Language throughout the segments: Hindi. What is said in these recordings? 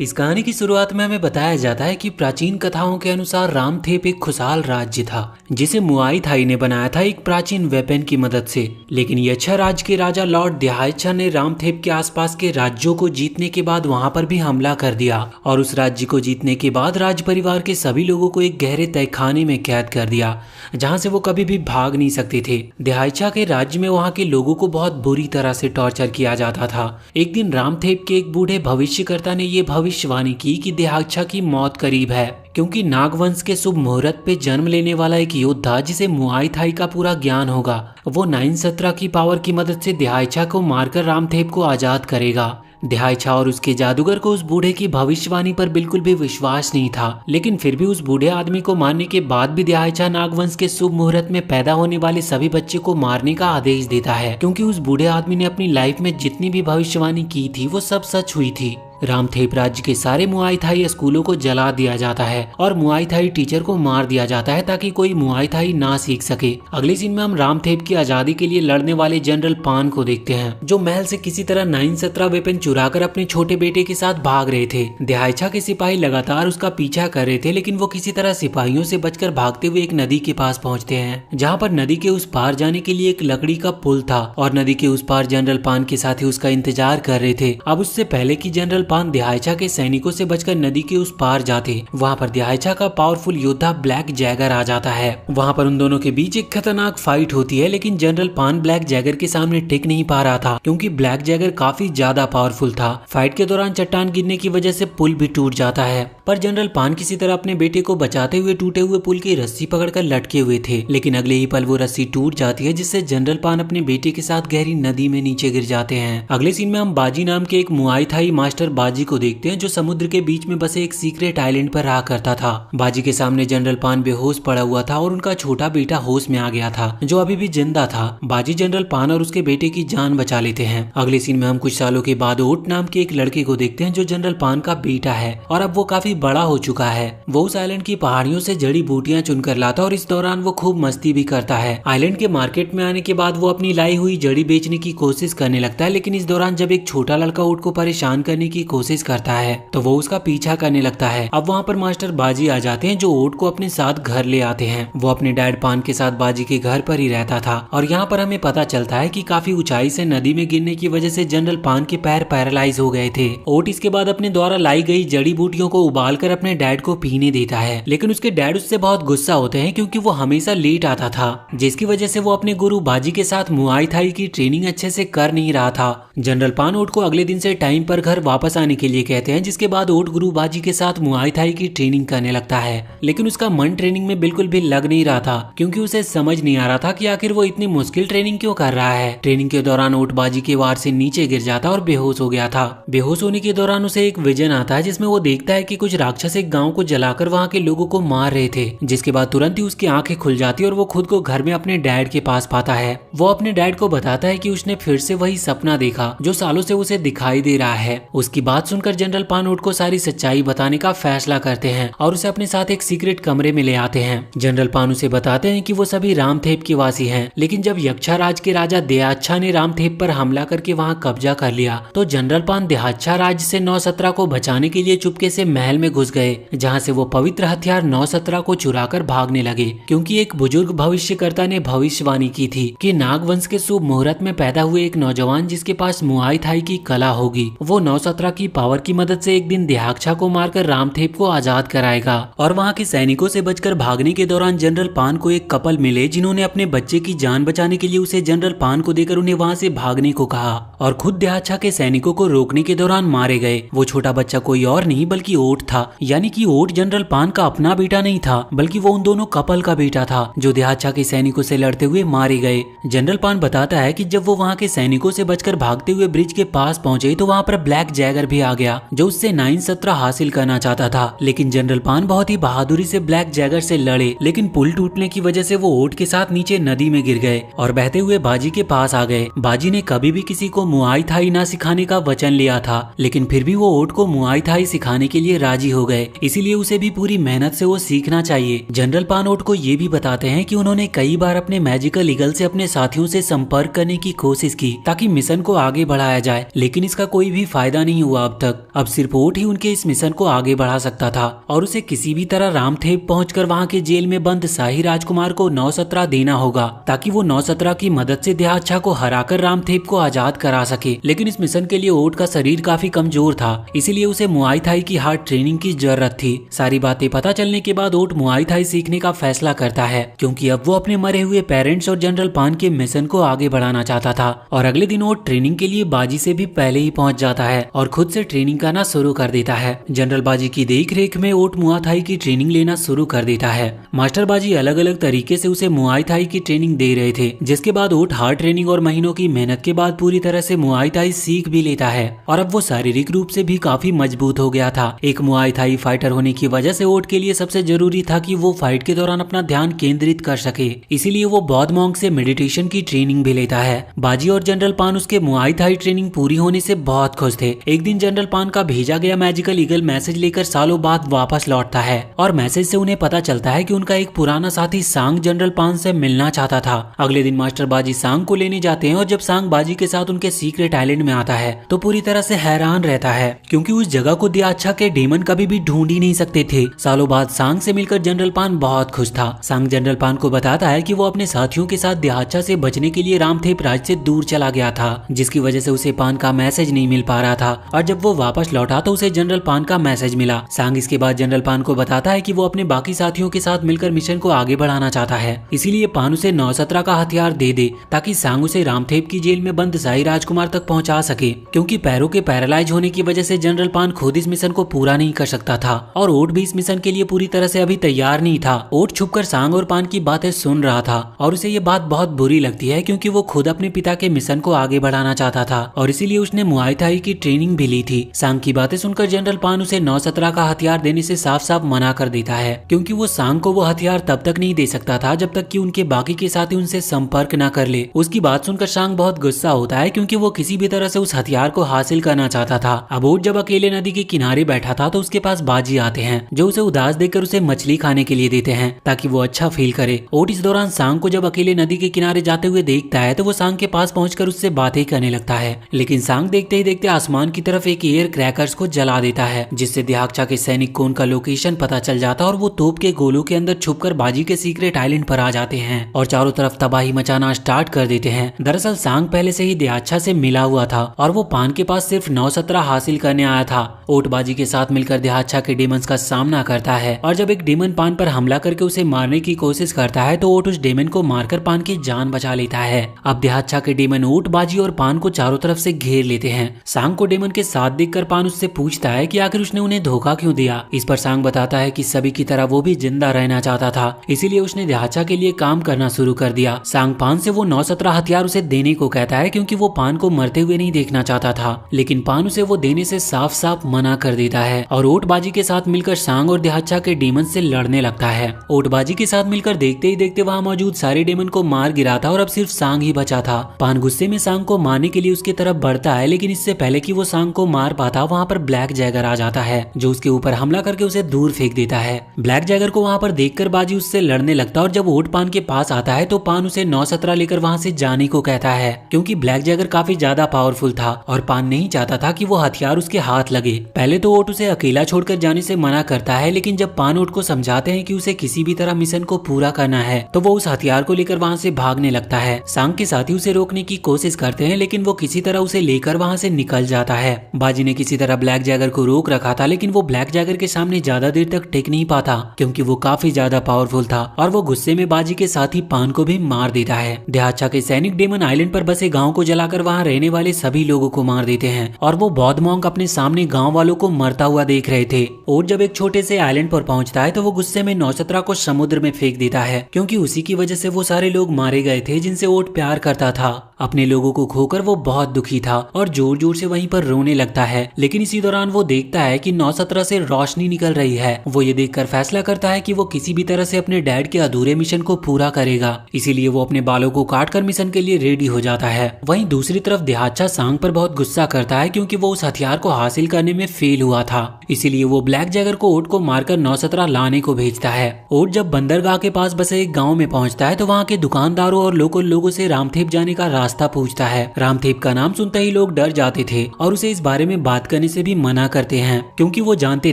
इस कहानी की शुरुआत में हमें बताया जाता है कि प्राचीन कथाओं के अनुसार रामथेप एक खुशहाल राज्य था जिसे मुआई थाई ने बनाया था एक प्राचीन वेपन की मदद से। लेकिन यच्छा राज्य के राजा लॉर्ड दयाइच्छा ने रामथेप के आसपास के राज्यों को जीतने के बाद वहां पर भी हमला कर दिया और उस राज्य को जीतने के बाद राज परिवार के सभी लोगों को एक गहरे तहखाने में कैद कर दिया जहां से वो कभी भी भाग नहीं सकते थे। दयाइच्छा के राज्य में वहां के लोगों को बहुत बुरी तरह से टॉर्चर किया जाता था। एक दिन रामथेप के एक बूढ़े भविष्यकर्ता ने ये भविष्यवाणी की कि दयाइच्छा की मौत करीब है क्योंकि नागवंश के शुभ मुहूर्त पे जन्म लेने वाला एक योद्धा जिसे मुआई थाई का पूरा ज्ञान होगा वो 917 की पावर की मदद से दयाइच्छा को मारकर रामथेप को आजाद करेगा। दयाइच्छा और उसके जादूगर को उस बूढ़े की भविष्यवाणी पर बिल्कुल भी विश्वास नहीं था, लेकिन फिर भी उस बूढ़े आदमी को मारने के बाद भी दयाइच्छा नागवंश के शुभ मुहूर्त में पैदा होने वाले सभी बच्चे को मारने का आदेश देता है क्योंकि उस बूढ़े आदमी ने अपनी लाइफ में जितनी भी भविष्यवाणी की थी वो सब सच हुई थी। रामथेप राज्य के सारे मुआई थाई स्कूलों को जला दिया जाता है और मुआई थाई टीचर को मार दिया जाता है ताकि कोई मुआई थाई ना सीख सके। अगले सीन में हम रामथेप की आजादी के लिए लड़ने वाले जनरल पान को देखते हैं जो महल से किसी तरह 917 वेपन चुराकर अपने छोटे बेटे के साथ भाग रहे थे। दयाइच्छा के सिपाही लगातार उसका पीछा कर रहे थे लेकिन वो किसी तरह सिपाहियों से बचकर भागते हुए एक नदी के पास पहुंचते हैं जहाँ पर नदी के उस पार जाने के लिए एक लकड़ी का पुल था और नदी के उस पार जनरल पान के साथी उसका इंतजार कर रहे थे। अब उससे पहले कि जनरल पान दयाइच्छा के सैनिकों से बचकर नदी के उस पार जाते वहाँ पर दयाइच्छा का पावरफुल योद्धा ब्लैक जैगर आ जाता है। वहाँ पर उन दोनों के बीच एक खतरनाक फाइट होती है लेकिन जनरल पान ब्लैक जैगर के सामने टिक नहीं पा रहा था क्योंकि ब्लैक जैगर काफी ज्यादा पावरफुल था। फाइट के दौरान चट्टान गिरने की वजह से पुल भी टूट जाता है पर जनरल पान किसी तरह अपने बेटे को बचाते हुए टूटे हुए पुल की रस्सी पकड़कर लटके हुए थे, लेकिन अगले ही पल वो रस्सी टूट जाती है जिससे जनरल पान अपने बेटे के साथ गहरी नदी में नीचे गिर जाते हैं। अगले सीन में हम बाजी नाम के एक मुआई थाई मास्टर बाजी को देखते हैं जो समुद्र के बीच में बसे एक सीक्रेट आइलैंड पर रहा करता था। बाजी के सामने जनरल पान बेहोश पड़ा हुआ था और उनका छोटा बेटा होश में आ गया था जो अभी भी जिंदा था। बाजी जनरल पान और उसके बेटे की जान बचा लेते हैं। अगले सीन में हम कुछ सालों के बाद ओट नाम के एक लड़के को देखते हैं जो जनरल पान का बेटा है और अब वो काफी बड़ा हो चुका है। वो उस आइलैंड की पहाड़ियों से जड़ी बूटियां चुनकर लाता और इस दौरान वो खूब मस्ती भी करता है। आइलैंड के मार्केट में आने के बाद वो अपनी लाई हुई जड़ी बेचने की कोशिश करने लगता है, लेकिन इस दौरान जब एक छोटा लड़का ऊँट को परेशान करने की कोशिश करता है तो वो उसका पीछा करने लगता है। अब वहाँ पर मास्टर बाजी आ जाते हैं जो ऊँट को अपने साथ घर ले आते हैं। वो अपने डैड पान के साथ बाजी के घर पर ही रहता था और यहाँ पर हमें पता चलता है कि काफी ऊंचाई से नदी में गिरने की वजह से जनरल पान के पैर पैरालाइज हो गए थे। ओट इसके बाद अपने द्वारा लाई गई जड़ी बूटियों को उबालकर अपने डैड को पीने देता है, लेकिन उसके डैड उससे बहुत गुस्सा होते हैं क्योंकि वो हमेशा लेट आता था जिसकी वजह से वो अपने गुरु बाजी के साथ मुआई थाई की ट्रेनिंग अच्छे से कर नहीं रहा था। जनरल पान ओट को अगले दिन से टाइम पर घर वापस आने के लिए कहते हैं जिसके बाद ओट गुरु बाजी के साथ मुआई थाई की ट्रेनिंग करने लगता है, लेकिन उसका मन ट्रेनिंग में बिल्कुल भी लग नहीं रहा था क्योंकि उसे समझ नहीं आ रहा था कि आखिर वो इतनी मुश्किल ट्रेनिंग क्यों कर रहा है। ट्रेनिंग के दौरान ओट बाजी के वार से नीचे गिर जाता और बेहोश हो गया था। बेहोश होने के दौरान उसे एक विजन आता है जिसमें वो देखता है कि कुछ राक्षस एक गांव को जलाकर वहां के लोगों को मार रहे थे, जिसके बाद तुरंत ही उसकी आंखें खुल जाती और वो खुद को घर में अपने डैड के पास पाता है। वो अपने डैड को बताता है कि उसने फिर से वही सपना देखा जो सालों से उसे दिखाई दे रहा है। उसकी बात सुनकर जनरल पान ओट को सारी सच्चाई बताने का फैसला करते हैं और उसे अपने साथ एक सीक्रेट कमरे में ले आते हैं। जनरल पान उसे बताते हैं कि वो सभी रामथेप के वासी हैं, लेकिन जब यक्षा राज के राजा दयाइच्छा ने रामथेप पर हमला करके वहां कब्जा कर लिया तो जनरल पान दयाइच्छा राज्य से 917 को बचाने के लिए चुपके से महल में घुस गए, जहां से वो पवित्र हथियार 917 को चुराकर भागने लगे क्योंकि एक बुजुर्ग भविष्यकर्ता ने भविष्यवाणी की थी कि नागवंश के शुभ मुहूर्त में पैदा हुए एक नौजवान जिसके पास मुआई थाई की कला होगी वो 917 की पावर की मदद से एक दिन दयाइच्छा को मारकर रामथेप को आजाद कराएगा। और वहाँ के सैनिकों से बचकर भागने के दौरान जनरल पान को एक कपल मिले जिन्होंने अपने बच्चे की जान बचाने के लिए उसे जनरल पान को देकर उन्हें वहाँ से भागने को कहा और खुद दयाइच्छा के सैनिकों को रोकने के दौरान मारे गए। वो छोटा बच्चा कोई और नहीं बल्कि ओट था, यानी कि ओट जनरल पान का अपना बेटा नहीं था बल्कि वो उन दोनों कपल का बेटा था जो दयाइच्छा के सैनिकों से लड़ते हुए मारे गए। जनरल पान बताता है कि जब वो वहाँ के सैनिकों से बचकर भागते हुए ब्रिज के पास पहुंचे तो वहाँ पर ब्लैक जैगर भी आ गया जो उससे 917 हासिल करना चाहता था, लेकिन जनरल पान बहुत ही बहादुरी से ब्लैक जैगर से लड़े, लेकिन पुल टूटने की वजह से वो ओट के साथ नीचे नदी में गिर गए और बहते हुए बाजी के पास आ गए। बाजी ने कभी भी किसी को मुआई थाई ना सिखाने का वचन लिया था, लेकिन फिर भी वो ओट को मुआई थाई सिखाने के लिए राजी राजी हो गए, इसीलिए उसे भी पूरी मेहनत से वो सीखना चाहिए। जनरल पान ओट को ये भी बताते हैं कि उन्होंने कई बार अपने मैजिकल ईगल से अपने साथियों से संपर्क करने की कोशिश की ताकि मिशन को आगे बढ़ाया जाए, लेकिन इसका कोई भी फायदा नहीं हुआ अब तक। अब सिर्फ ओट ही उनके इस मिशन को आगे बढ़ा सकता था और उसे किसी भी तरह रामथेप पहुंचकर वहां के जेल में बंद शाही राजकुमार को 917 देना होगा ताकि वो 917 की मदद से देहाच्छा को हराकर रामथेप को आजाद करा सके। लेकिन इस मिशन के लिए ओट का शरीर काफी कमजोर था, इसीलिए उसे मुआई थाई की हार्ड ट्रेनिंग की जरूरत थी। सारी बातें पता चलने के बाद ओट मुआई थाई सीखने का फैसला करता है, क्योंकि अब वो अपने मरे हुए पेरेंट्स और जनरल पान के मिशन को आगे बढ़ाना चाहता था। और अगले दिन ओट ट्रेनिंग के लिए बाजी से भी पहले ही पहुंच जाता है और खुद से ट्रेनिंग करना शुरू कर देता है। जनरल बाजी की देख रेख में ओट मुआ थाई की ट्रेनिंग लेना शुरू कर देता है। मास्टर बाजी अलग अलग तरीके से उसे मुआई थाई की ट्रेनिंग दे रहे थे, जिसके बाद ओट हार्ड ट्रेनिंग और महीनों की मेहनत के बाद पूरी तरह से मुआई थाई सीख भी लेता है और अब वो शारीरिक रूप से भी काफी मजबूत हो गया था। एक मुआई थाई फाइटर होने की वजह से ओट के लिए सबसे जरूरी था कि वो फाइट के दौरान अपना ध्यान केंद्रित कर सके, इसीलिए वो बौद्ध मॉन्क से मेडिटेशन की ट्रेनिंग भी लेता है। बाजी और जनरल पान उसके मुआई थाई ट्रेनिंग पूरी होने से बहुत खुश थे। एक दिन जनरल पान का भेजा गया मैजिकल ईगल मैसेज लेकर सालों बाद वापस लौटता है और मैसेज से उन्हें पता चलता है कि उनका एक पुराना साथी सांग जनरल पान से मिलना चाहता था। अगले दिन मास्टर बाजी सांग को लेने जाते हैं और जब सांग बाजी के साथ उनके सीक्रेट आइलैंड में आता है तो पूरी तरह से हैरान रहता है, क्योंकि उस जगह को देहाच्छा के डेमन कभी भी ढूंढ ही नहीं सकते थे। सालों बाद सांग से मिलकर जनरल पान बहुत खुश था। सांग जनरल पान को बताता है कि वो अपने साथियों के साथ देहाच्छा से बचने के लिए रामथेप राज से दूर चला गया था, जिसकी वजह से उसे पान का मैसेज नहीं मिल पा रहा था और जब वो वापस लौटा तो उसे जनरल पान का मैसेज मिला। सांग इसके बाद जनरल पान को बताता है कि वो अपने बाकी साथियों के साथ मिलकर मिशन को आगे बढ़ाना चाहता है, इसीलिए पान उसे 917 का हथियार दे दे ताकि सांग उसे रामथेप की जेल में बंद शाही राजकुमार तक पहुंचा सके, क्योंकि पैरों के पैरालाइज होने की वजह से जनरल पान खुद इस मिशन को पूरा नहीं कर सकता था और ओट भी इस मिशन के लिए पूरी तरह से अभी तैयार नहीं था। ओट छुपकर सांग और पान की बातें सुन रहा था और उसे ये बात बहुत बुरी लगती है, क्योंकि वो खुद अपने पिता के मिशन को आगे बढ़ाना चाहता था और इसीलिए उसने मुआई थाई की ट्रेनिंग भी ली थी। सांग की बातें सुनकर जनरल पान उसे 917 का हथियार देने से साफ साफ मना कर देता है, क्योंकि वो सांग को वो हथियार तब तक नहीं दे सकता था जब तक कि उनके बाकी के साथी उनसे संपर्क न कर ले। उसकी बात सुनकर सांग बहुत गुस्सा होता है, क्योंकि वो किसी भी तरह से उस हथियार को हासिल करना चाहता था। अब ओट जब अकेले नदी के किनारे बैठा था तो उसके पास बाजी आते हैं, जो उसे उदास देखकर उसे मछली खाने के लिए देते हैं ताकि वो अच्छा फील करे। ओट इस दौरान सांग को जब अकेले नदी के किनारे जाते हुए देखता है तो वो सांग के पास पहुंचकर उससे बातें करने लगता है, लेकिन सांग देखते ही देखते आसमान की तरफ एक एयर क्रैकर्स को जला देता है, जिससे देहाच्छा के सैनिक को उनका लोकेशन पता चल जाता है और वो तोप के गोलों के अंदर छुपकर बाजी के सीक्रेट आइलैंड पर आ जाते हैं और चारों तरफ तबाही मचाना स्टार्ट कर देते हैं। दरअसल सांग पहले से ही देहाच्छा से मिला हुआ था और वो पान के पास सिर्फ 917 हासिल करने आया था। ओट बाजी के साथ मिलकर देहाच्छा के डेमंस का सामना करता है और जब एक डेमन पान पर हमला करके उसे मारने की कोशिश करता है तो ओट उस डेमन को मारकर पान की जान बचा लेता है। अब देहाच्छा के डेमन ओट, बाजी और पान को चारों तरफ से घेर लेते हैं। सांग को डेमन के साथ देखकर पान उससे पूछता है कि आखिर उसने उन्हें धोखा क्यों दिया। इस पर सांग बताता है कि सभी की तरह वो भी जिंदा रहना चाहता था, इसीलिए उसने देहाच्छा के लिए काम करना शुरू कर दिया। सांग पान से वो 917 हथियार उसे देने को कहता है, क्योंकि वो पान को मरते हुए नहीं देखना चाहता था, लेकिन पान उसे वो देने से साफ साफ मना कर देता है और ओट बाजी के साथ मिलकर सांग और देहाच्छा के डेमन से लड़ने लगता है। ओट बाजी के साथ मिलकर देखते ही देखते वहाँ मौजूद सारे डेमन को मार गिरा था और अब सिर्फ सांग ही बचा था। पान गुस्से में सांग को मारने के लिए उसकी तरफ बढ़ता है, लेकिन इससे पहले कि वो सांग को मार पाता वहाँ पर ब्लैक जैगर आ जाता है, जो उसके ऊपर हमला करके उसे दूर फेंक देता है। ब्लैक जैगर को वहाँ पर देखकर बाजी उससे लड़ने लगता है और जब ओट पान के पास आता है तो पान उसे 917 लेकर वहाँ से जाने को कहता है, क्योंकि ब्लैक जैगर काफी ज्यादा पावरफुल था और पान नहीं चाहता था कि वो हथियार उसके हाथ लगे। पहले तो ओट उसे अकेला छोड़कर जाने से मना करता है, लेकिन जब पान ओट को समझाते हैं कि उसे किसी भी तरह मिशन को पूरा करना है तो वो उस हथियार को लेकर वहाँ से भागने लगता है। सांग के साथी उसे रोकने की कोशिश करते हैं, लेकिन वो किसी तरह उसे लेकर वहाँ से निकल जाता है। बाजी ने किसी तरह ब्लैक जैगर को रोक रखा था, लेकिन वो ब्लैक जैगर के सामने ज्यादा देर तक टिक नहीं पाता, क्योंकि वो काफी ज्यादा पावरफुल था और वो गुस्से में बाजी के साथी पान को भी मार देता है। देहाच्छा के सैनिक डेमन आइलैंड पर बसे गाँव को जलाकर वहाँ रहने वाले सभी लोगों को मार देते हैं और वो बौद्ध मॉन्क अपने सामने गाँव वालों को मरता हुआ देख रहे थे। और जब एक छोटे से आइलैंड पर पहुंचता है तो वो गुस्से में 917 को समुद्र में फेंक देता है, क्योंकि उसी की वजह से वो सारे लोग मारे गए थे जिनसे ओट प्यार करता था। अपने लोगों को खोकर वो बहुत दुखी था और जोर जोर से वहीं पर रोने लगता है, लेकिन इसी दौरान वो देखता है कि 917 से रोशनी निकल रही है। वो ये देखकर फैसला करता है कि वो किसी भी तरह से अपने डैड के अधूरे मिशन को पूरा करेगा, इसीलिए वो अपने बालों को काटकर मिशन के लिए रेडी हो जाता है। वहीं दूसरी तरफ देहाच्छा सांग पर बहुत गुस्सा करता है, क्योंकि वो उस हथियार को हासिल करने में फेल हुआ था। इसीलिए वो ब्लैक जैगर को ओट को मारकर 917 लाने को भेजता है। ओट जब बंदरगाह के पास बसे एक गांव में पहुंचता है तो वहाँ के दुकानदारों और लोकल लोगों से रामथेप जाने का रास्ता पूछता है। रामथेप का नाम सुनते ही लोग डर जाते थे और उसे इस बारे में बात करने से भी मना करते हैं, क्योंकि वो जानते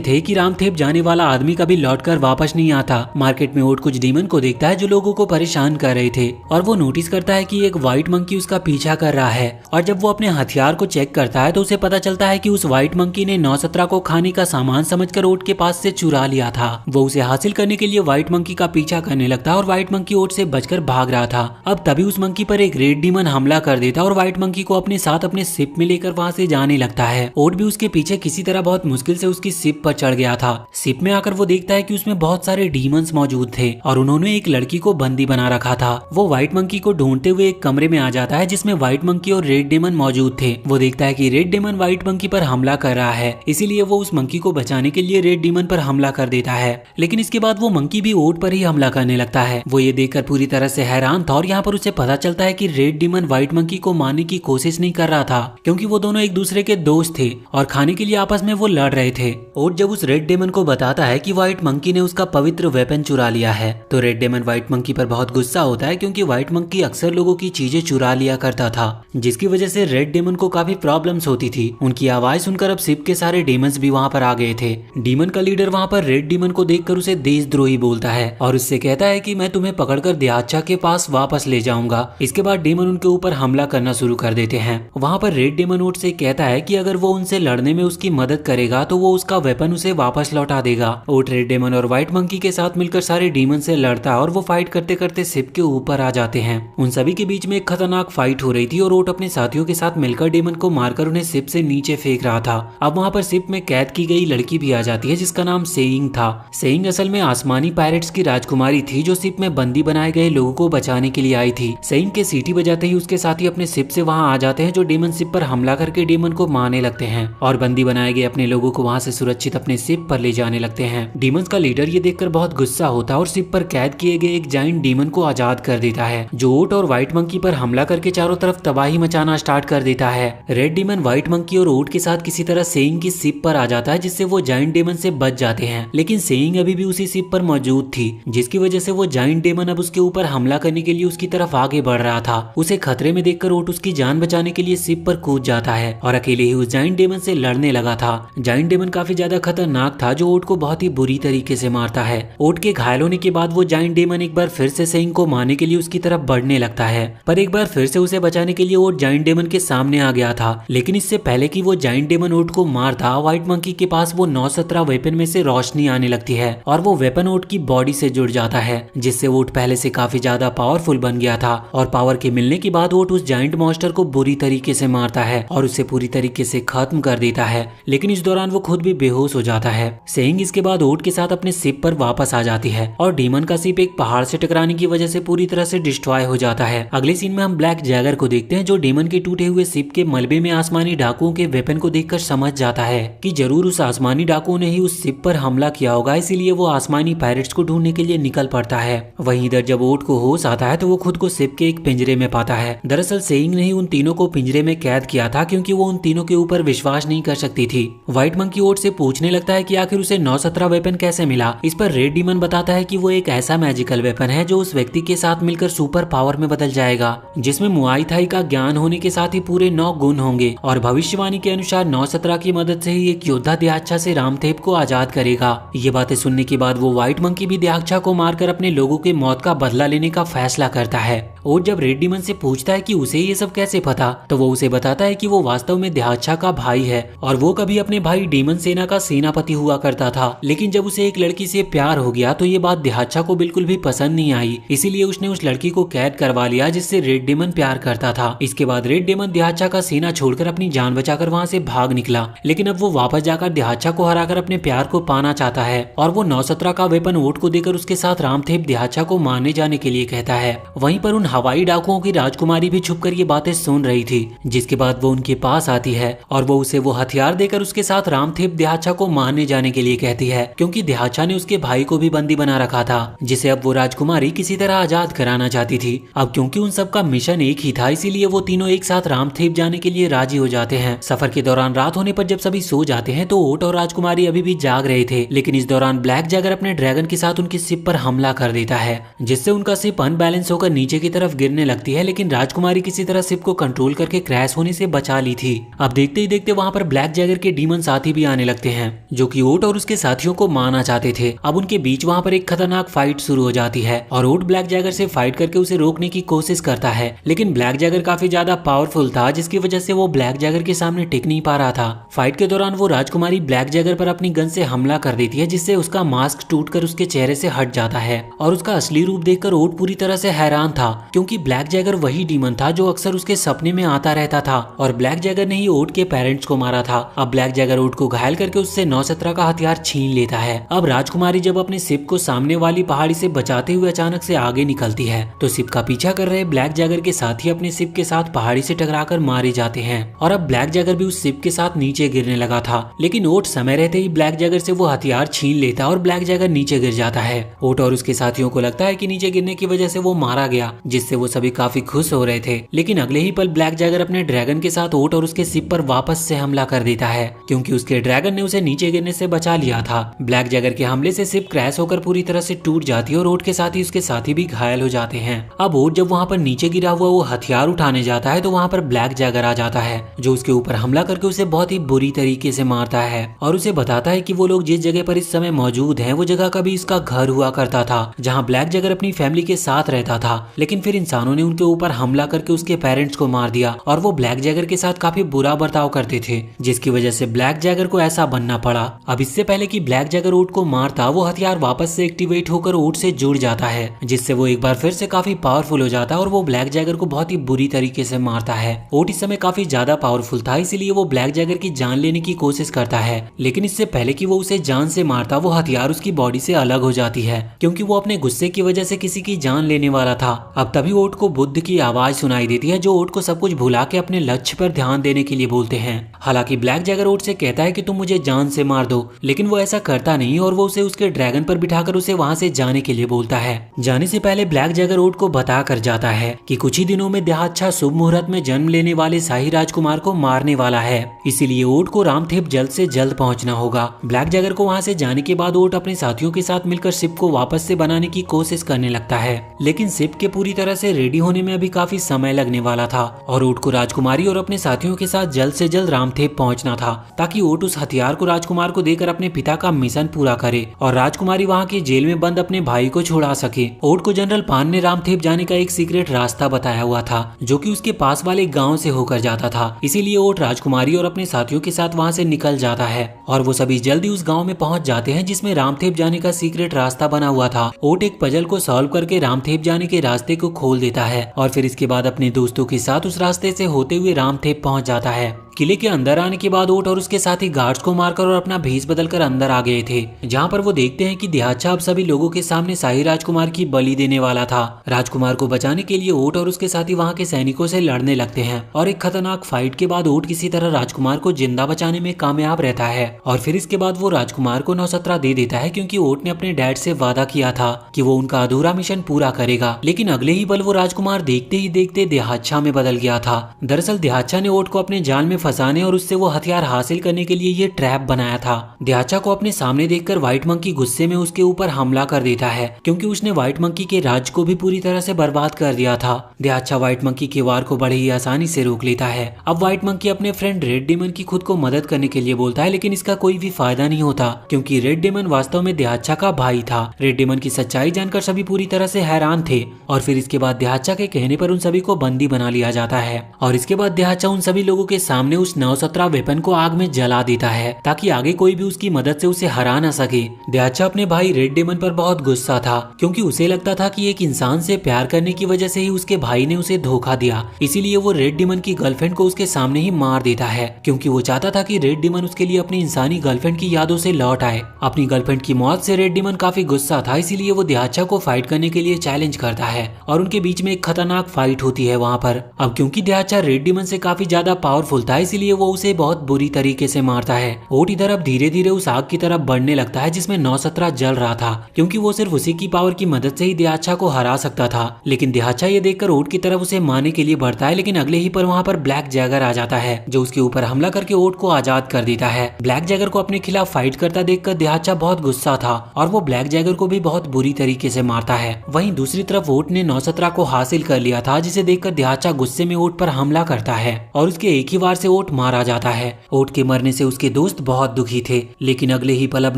थे कि रामथेप जाने वाला आदमी कभी लौटकर वापस नहीं आता। मार्केट में ओट कुछ डीमन को देखता है जो लोगों को परेशान कर रहे थे और वो नोटिस करता है कि एक व्हाइट मंकी उसका पीछा कर रहा है। और जब वो अपने हथियार को चेक करता है तो उसे पता चलता है कि उस व्हाइट मंकी ने 917 को खाने का सामान समझकर ओट के पास से चुरा लिया था। वो उसे हासिल करने के लिए व्हाइट मंकी का पीछा करने लगता है और व्हाइट मंकी ओट से बचकर भाग रहा था। अब तभी उस मंकी पर एक रेड डीमन हमला कर देता और व्हाइट मंकी को अपने साथ अपने शिप में लेकर वहाँ से जाने लगता है। ओट भी उसके पीछे किसी तरह बहुत मुश्किल से उसकी शिप पर चढ़ गया था। शिप में आकर वो देखता है कि उसमें बहुत सारे डीमंस मौजूद थे और उन्होंने एक लड़की को बंदी बना रखा था। वो व्हाइट मंकी को ढूंढते हुए एक कमरे में आ जाता है जिसमें व्हाइट मंकी और रेड डेमन मौजूद थे। वो देखता है कि रेड डेमन व्हाइट मंकी पर हमला कर रहा है, इसीलिए वो उस मंकी को बचाने के लिए रेड डेमन पर हमला कर देता है। लेकिन इसके बाद वो मंकी भी ओट पर ही हमला करने लगता है। वो ये देखकर पूरी तरह से हैरान था और यहाँ पर उसे पता चलता है कि रेड डेमन व्हाइट मंकी को मारने की कोशिश नहीं कर रहा था, क्योंकि वो दोनों एक दूसरे के दोस्त थे और खाने के लिए आपस में वो लड़ रहे थे। ओट जब उस रेड डेमन को बताता है कि व्हाइट मंकी ने उसका पवित्र वेपन चुरा लिया है तो रेड डेमन व्हाइट मंकी पर बहुत गुस्सा होता है, क्योंकि व्हाइट मंकी अक्सर लोगों की चीजें चुरा लिया करता था, जिसकी वजह से रेड डेमन को काफी प्रॉब्लम्स होती थी। उनकी आवाज सुनकर अब शिप के सारे डेमंस भी वहाँ पर आ गए थे। डीमन का लीडर वहाँ पर रेड डीमन को देखकर उसे देशद्रोही बोलता है और उससे कहता है कि मैं तुम्हें पकड़कर दियाचा के पास वापस ले जाऊंगा। इसके बाद डेमन उनके ऊपर हमला करना शुरू कर देते हैं। वहाँ पर रेड डेमन ओट से कहता है कि अगर वो उनसे लड़ने में उसकी मदद करेगा तो वो उसका वेपन उसे वापस लौटा देगा। ओट रेड डेमन और व्हाइट मंकी के साथ मिलकर सारे डीमन से लड़ता है और वो फाइट करते करते शिप के ऊपर आ जाते हैं। उन सभी के बीच में एक खतरनाक फाइट हो रही थी और ओट अपने साथियों के साथ मिलकर डेमन को मारकर उन्हें शिप से नीचे फेंक रहा था। अब वहाँ पर शिप में कैद की गई लड़की भी आ जाती है जिसका नाम सेइंग था। सेइंग असल में आसमानी पायरेट्स की राजकुमारी थी जो शिप में बंदी बनाए गए लोगों को बचाने के लिए आई थी। सेइंग के सीटी बजाते ही उसके साथी अपने शिप से वहाँ आ जाते हैं जो डेमन शिप पर हमला करके डेमन को मारने लगते हैं और बंदी बनाए गए अपने लोगों को वहाँ से सुरक्षित अपने शिप पर ले जाने लगते हैं। डीमंस का लीडर ये देखकर बहुत गुस्सा होता है और शिप पर कैद किए गए एक जायंट डीमन को आजाद कर देता है जो ओट और व्हाइट मंकी पर हमला करके चारों तरफ तबाही मचाना स्टार्ट कर देता है। रेड डीमन व्हाइट मंकी और ओट के साथ किसी तरह सेइंग की शिप पर आ जाता है जिससे वो जायंट डेमन से बच जाते हैं, लेकिन सेइंग अभी भी उसी शिप पर मौजूद थी जिसकी वजह से वो जायंट डेमन अब उसके ऊपर हमला करने के लिए उसकी तरफ आगे बढ़ रहा था। उसे खतरे में देखकर ओट उसकी जान बचाने के लिए शिप पर कूद जाता है और अकेले ही उस जायंट डेमन से लड़ने लगा था। जायंट डेमन काफी ज्यादा खतरनाक था जो ओट को बहुत ही बुरी तरीके से मारता है। ओट के घायल होने के बाद वो जायंट डेमन एक बार फिर से सेइंग को मारने के लिए उसकी तरफ बढ़ने लगता है, पर एक बार फिर से उसे बचाने के लिए ओट जायंट डेमन के सामने आ गया था। लेकिन इससे पहले कि वो जायंट डेमन ओट को मारता, व्हाइट मंकी के पास वो 917 वेपन में से रोशनी आने लगती है और वो वेपन ओट की बॉडी से जुड़ जाता है, जिससे ओट पहले से काफी ज्यादा पावरफुल बन गया था। और पावर के मिलने के बाद ओट उस जायंट मॉन्स्टर को बुरी तरीके से मारता है और उसे पूरी तरीके से खत्म कर देता है, लेकिन इस दौरान वो खुद भी बेहोश हो जाता है। सेइंग इसके बाद ओट के साथ अपने शिप पर वापस आ जाती है और डीमन का शिप एक पहाड़ से टकराने की वजह से पूरी तरह से डिस्ट्रॉय हो जाता है। अगले सीन में हम ब्लैक जैगर को देखते हैं जो डीमन के टूटे हुए शिप के मलबे में आसमानी डाकुओं के वेपन को देखकर समझ जाता है कि जरूर उस आसमानी डाकुओं ने ही उस शिप पर हमला किया होगा, इसीलिए वो आसमानी पायरेट्स को ढूंढने के लिए निकल पड़ता है। वहीं इधर जब ओट को होश आता है तो वो खुद को शिप के एक पिंजरे में पाता है। दरअसल सेइंग ने ही उन तीनों को पिंजरे में कैद किया था क्योंकि वो उन तीनों के ऊपर विश्वास नहीं कर सकती थी। व्हाइट मंकी ओट से पूछने लगता है कि आखिर उसे 917 वेपन कैसे मिला। इस पर रेड डीमन बताता है कि वो एक ऐसा मैजिकल वेपन है जो उस व्यक्ति के साथ मिलकर सुपर पावर में बदल जाएगा, जिसमें मुआई थाई का ज्ञान होने के साथ ही पूरे 9 गुण होंगे और भविष्यवाणी के अनुसार 917 की मदद से ही एक योद्धा दियाचा से रामथेप को आजाद करेगा। ये बातें सुनने के बाद वो व्हाइट मंकी भी दियाचा को मारकर अपने लोगों के मौत का बदला लेने का फैसला करता है। और जब रेड डीमन से पूछता है कि उसे ये सब कैसे पता, तो वो उसे बताता है कि वो वास्तव में दियाचा का भाई है और वो कभी अपने भाई डीमन सेना का सेनापति हुआ करता था, लेकिन जब उसे एक लड़की से प्यार हो गया तो ये बात दियाचा को बिल्कुल भी पसंद नहीं आई, इसीलिए उसने उस लड़की को कैद करवा लिया जिससे रेड डीमन प्यार करता था। इसके बाद रेड डीमन दियाचा का सेना छोड़कर अपनी जान बचाकर वहाँ से भाग निकला, लेकिन अब वो वापस जाकर दियाचा को हराकर अपने प्यार को पाना चाहता है और वो 917 का वेपन ओट को देकर उसके साथ रामथेप दियाचा को मारने जाने के लिए कहता है। वहीं पर उन हवाई डाकुओं की राजकुमारी भी छुपकर ये बातें सुन रही थी, जिसके बाद वो उनके पास आती है और वो उसे वो हथियार देकर उसके साथ रामथेप दियाचा को मारने जाने के लिए कहती है, क्योंकि दियाचा ने उसके भाई को भी बंदी बना रखा था जिसे अब वो राजकुमारी किसी तरह आजाद कराना चाहती थी। अब क्योंकि उन सबका मिशन एक ही था, इसीलिए वो तीनों एक साथ रामथेप जाने के लिए राजी हो जाते हैं। सफर के दौरान रात होने पर जब सभी सो जाते हैं तो ओट और राजकुमारी अभी भी जाग रहे थे, लेकिन इस दौरान ब्लैक जैगर अपने ड्रैगन के साथ उनकी शिप पर हमला कर देता है, जिससे उनका शिप अनबैलेंस होकर नीचे की तरफ गिरने लगती है। लेकिन राजकुमारी किसी तरह शिप को कंट्रोल करके क्रैश होने से बचा ली थी। अब देखते ही देखते वहाँ पर ब्लैक जैगर के डीमन साथी भी आने लगते हैं, जो कि ओट और उसके साथियों को मारना चाहते थे। अब उनके बीच वहाँ पर एक खतरनाक फाइट शुरू हो जाती है और ओट ब्लैक जैगर से फाइट करके उसे रोकने की कोशिश करता है, लेकिन ब्लैक जैगर काफी ज्यादा पावरफुल था, जिसकी वजह से वो ब्लैक जैगर के सामने टिक नहीं पा रहा था। फाइट के दौरान वो राजकुमारी ब्लैक जैगर पर अपनी गन से हमला कर देती है, जिससे उसका मास्क टूटकर उसके चेहरे से हट जाता है और उसका असली रूप देखकर ओट पूरी तरह से हैरान था, क्योंकि ब्लैक जैगर वही डीमन था जो अक्सर उसके सपने में आता रहता था और ब्लैक जैगर ने ही ओट के पेरेंट्स को मारा था। अब ब्लैक जैगर ओट को घायल करके उससे 917 का हथियार छीन लेता है। अब राजकुमारी जब अपने शिप को सामने वाली पहाड़ी से बचाते हुए अचानक से आगे निकलती है, तो शिप का पीछा कर रहे ब्लैक जैगर के साथी अपने शिप के साथ पहाड़ी से टकराकर मारे जाते हैं और अब ब्लैक जैगर भी उस शिप के साथ नीचे गिरने लगा था। लेकिन ओट समय रहते ही ब्लैक जैगर से वो हथियार छीन लेता और ब्लैक जैगर नीचे गिर जाता है। ओट और उसके साथियों को लगता है कि नीचे गिरने की वजह से वो मारा गया, जिससे वो सभी काफी खुश हो रहे थे। लेकिन अगले ही पल ब्लैक जैगर अपने ड्रैगन के साथ ओट और उसके शिप पर वापस से हमला कर देता है, क्योंकि उसके ड्रैगन ने उसे नीचे गिरने से बचा लिया था। ब्लैक जैगर के हमले से शिप क्रैश होकर पूरी तरह से टूट जाती है और ओट के साथ ही उसके साथी भी घायल हो जाते हैं। अब ओट जब वहाँ पर नीचे गिरा हुआ वो हथियार उठाने जाता है, तो वहाँ पर ब्लैक जैगर आ जाता है, जो उसके ऊपर हमला करके उसे बहुत ही बुरी तरीके से मारता है और उसे बताता है कि वो लोग जिस जगह पर इस समय मौजूद हैं, वो जगह कभी इसका घर हुआ करता था, जहाँ ब्लैक जैगर अपनी फैमिली के साथ रहता था। लेकिन फिर इंसानों ने उनके ऊपर हमला करके उसके पेरेंट्स को मार दिया और वो ब्लैक जैगर के साथ काफी बुरा बर्ताव करते थे, जिसकी वजह से ब्लैक जैगर को ऐसा बनना पड़ा। अब इससे पहले कि ब्लैक जैगर ओट को मारता, वो हथियार वापस से एक्टिवेट होकर ओट से जुड़ जाता है, जिससे वो एक बार फिर से काफी पावरफुल हो जाता है और वो ब्लैक जैगर को बहुत ही बुरी तरीके से मारता है। ओट इस समय काफी ज्यादा पावरफुल था, इसीलिए वो ब्लैक जैगर की जान लेने की कोशिश करता है, लेकिन इससे पहले कि वो उसे जान से मारता, वो हथियार उसकी बॉडी से अलग हो जाती है, क्योंकि वो अपने गुस्से की वजह से किसी की जान लेने वाला था। अब तभी ओट को बुद्ध की आवाज सुनाई देती है, जो ओट को सब कुछ भुला के अपने लक्ष्य पर ध्यान देने के लिए बोलते हैं। हालांकि ब्लैक जैगर ओट से कहता है कि तुम मुझे जान से मार दो, लेकिन वो ऐसा करता नहीं और वो उसे उसके ड्रैगन पर बिठाकर उसे वहां से जाने के लिए बोलता है। जाने से पहले ब्लैक जैगर ओट को बता कर जाता है कि कुछ ही दिनों में देहाच्छा शुभ मुहूर्त में जन्म लेने वाले शाही राजकुमार को मारने वाला है, इसीलिए ओट को रामथेप जल्द से जल्द पहुंचना होगा। ब्लैक जैगर को वहां से जाने के बाद ओट अपने साथियों के साथ मिलकर शिप को वापस से बनाने की कोशिश करने लगता है, लेकिन शिप के पूरी तरह से रेडी होने में अभी काफी समय लगने वाला था और ओट को राजकुमारी और अपने साथियों के साथ जल्द से जल्द रामथेप पहुंचना था, ताकि ओट उस हथियार को राजकुमार को देकर अपने पिता का मिशन पूरा करे और राजकुमारी वहां की जेल में बंद अपने भाई को छुड़ा सके। ओट को जनरल पान ने रामथेप जाने का एक सीक्रेट रास्ता बताया हुआ था, जो कि उसके पास वाले गांव से होकर जाता था, इसीलिए ओट राजकुमारी और अपने साथियों के साथ वहां से निकल जाता है और वो सभी जल्दी उस गांव में पहुंच जाते हैं जिसमें रामथेप जाने का सीक्रेट रास्ता बना हुआ था। ओट एक पजल को सॉल्व करके रामथेप जाने के रास्ते को खोल देता है और फिर इसके बाद अपने दोस्तों के साथ उस रास्ते से होते हुए रामथेप पहुंच जाता है। किले के अंदर आने के बाद ओट और उसके साथी गार्ड्स को मारकर और अपना भेष बदलकर अंदर आ गए थे, जहां पर वो देखते हैं कि देहाच्छा अब सभी लोगों के सामने शाही राजकुमार की बलि देने वाला था। राजकुमार को बचाने के लिए ओट और उसके साथी वहां के सैनिकों से लड़ने लगते हैं और एक खतरनाक फाइट के बाद ओट किसी तरह राजकुमार को जिंदा बचाने में कामयाब रहता है और फिर इसके बाद वो राजकुमार को 917 दे देता है, क्योंकि ओट ने अपने डैड से वादा किया था कि वो उनका अधूरा मिशन पूरा करेगा। लेकिन अगले ही पल वो राजकुमार देखते ही देखते देहाच्छा में बदल गया था। दरअसल देहाच्छा ने ओट को अपने जाल में फंसाने और उससे वो हथियार हासिल करने के लिए ये ट्रैप बनाया था। देहाच्छा को अपने सामने देखकर व्हाइट मंकी गुस्से में उसके ऊपर हमला कर देता है, क्योंकि उसने व्हाइट मंकी के राज्य को भी पूरी तरह से बर्बाद कर दिया था। देहाच्छा व्हाइट मंकी के वार को बड़े ही आसानी से रोक लेता है। अब व्हाइट मंकी अपने फ्रेंड रेड डेमन की खुद को मदद करने के लिए बोलता है, लेकिन इसका कोई भी फायदा नहीं होता, क्योंकि रेड डेमन वास्तव में देहाच्छा का भाई था। रेड डेमन की सच्चाई जानकर सभी पूरी तरह से हैरान थे और फिर इसके बाद देहाच्छा के कहने पर उन सभी को बंदी बना लिया जाता है और इसके बाद देहाच्छा उन सभी लोगों के सामने उस 917 वेपन को आग में जला देता है, ताकि आगे कोई भी उसकी मदद से उसे हरा न सके। देहाच्छा अपने भाई रेड डेमन पर बहुत गुस्सा था, क्योंकि उसे लगता था कि एक इंसान से प्यार करने की वजह से ही उसके भाई ने उसे धोखा दिया, इसीलिए वो रेड डेमन की गर्लफ्रेंड को उसके सामने ही मार देता है, क्योंकि वो चाहता था कि रेड डेमन उसके लिए अपनी इंसानी गर्लफ्रेंड की यादों से लौट आए। अपनी गर्लफ्रेंड की मौत से रेड डेमन काफी गुस्सा था, इसीलिए वो देहाच्छा को फाइट करने के लिए चैलेंज करता है और उनके बीच में एक खतरनाक फाइट होती है वहाँ पर। अब क्योंकि देहाच्छा रेड डेमन से काफी ज्यादा पावरफुल था, इसीलिए वो उसे बहुत बुरी तरीके से मारता है। ओट इधर अब धीरे धीरे उस आग की तरफ बढ़ने लगता है जिसमें नौसत्रा जल रहा था, क्योंकि वो सिर्फ उसी की पावर की मदद से ही दिहाचा को हरा सकता था। लेकिन दिहाचा ये देखकर ओट की तरफ उसे मारने के लिए बढ़ता है, लेकिन अगले ही पर वहाँ पर ब्लैक जैगर आ जाता है जो उसके ऊपर हमला करके ओट को आजाद कर देता है। ब्लैक जैगर को अपने खिलाफ फाइट करता देखकर दिहाचा बहुत गुस्सा था और वो ब्लैक जैगर को भी बहुत बुरी तरीके से मारता है। वहीं दूसरी तरफ ओट ने नौसत्रा को हासिल कर लिया था, जिसे देखकर दिहाचा गुस्से में ओट पर हमला करता है और उसके एक ही वार से ओट मारा जाता है। ओट के मरने से उसके दोस्त बहुत दुखी थे, लेकिन अगले ही पल अब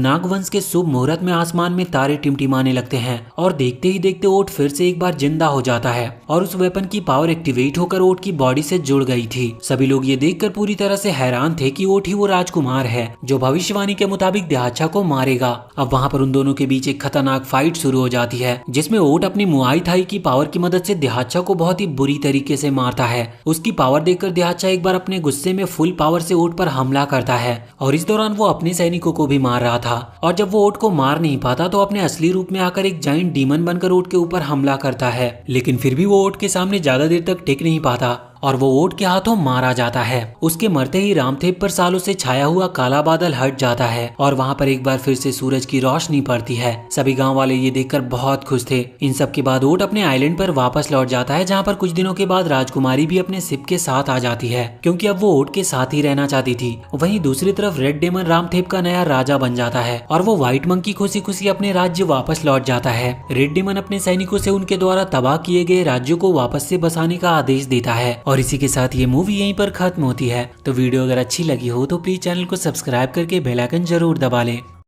नागवंश के शुभ मुहूर्त में आसमान में तारे टिमटिमाने लगते हैं और देखते ही देखते ओट फिर से एक बार जिंदा हो जाता है और उस वेपन की पावर एक्टिवेट होकर ओट की बॉडी से जुड़ गई थी। सभी लोग ये देखकर पूरी तरह से हैरान थे कि ओट ही वो राजकुमार है जो भविष्यवाणी के मुताबिक दिहाचा को मारेगा। अब वहाँ पर उन दोनों के बीच एक खतरनाक फाइट शुरू हो जाती है जिसमें ओट अपनी मुआई थाई की पावर की मदद से दिहाचा को बहुत ही बुरी तरीके से मारता है। उसकी पावर देखकर दिहाचा एक बार अपने गुस्से में फुल पावर से ओट पर हमला करता है और इस दौरान वो अपने सैनिकों को भी मार रहा था। और जब वो ओट को मार नहीं पाता तो अपने असली रूप में आकर एक जाइंट डीमन बनकर ओट के ऊपर हमला करता है, लेकिन फिर भी वो ओट के सामने ज्यादा देर तक टिक नहीं पाता और वो ओट के हाथों मारा जाता है। उसके मरते ही रामथेप पर सालों से छाया हुआ काला बादल हट जाता है और वहाँ पर एक बार फिर से सूरज की रोशनी पड़ती है। सभी गांव वाले ये देखकर बहुत खुश थे। इन सब के बाद ओट अपने आइलैंड पर वापस लौट जाता है, जहाँ पर कुछ दिनों के बाद राजकुमारी भी अपने शिप के साथ आ जाती है, क्योंकि अब वो ओट के साथ ही रहना चाहती थी। वहीं दूसरी तरफ रेड डेमन रामथेप का नया राजा बन जाता है और वो व्हाइट मंकी खुशी खुशी अपने राज्य वापस लौट जाता है। रेड डेमन अपने सैनिकों से उनके द्वारा तबाह किए गए राज्यों को वापस से बसाने का आदेश देता है और इसी के साथ ये मूवी यहीं पर खत्म होती है। तो वीडियो अगर अच्छी लगी हो तो प्लीज चैनल को सब्सक्राइब करके बेल आइकन जरूर दबा लें।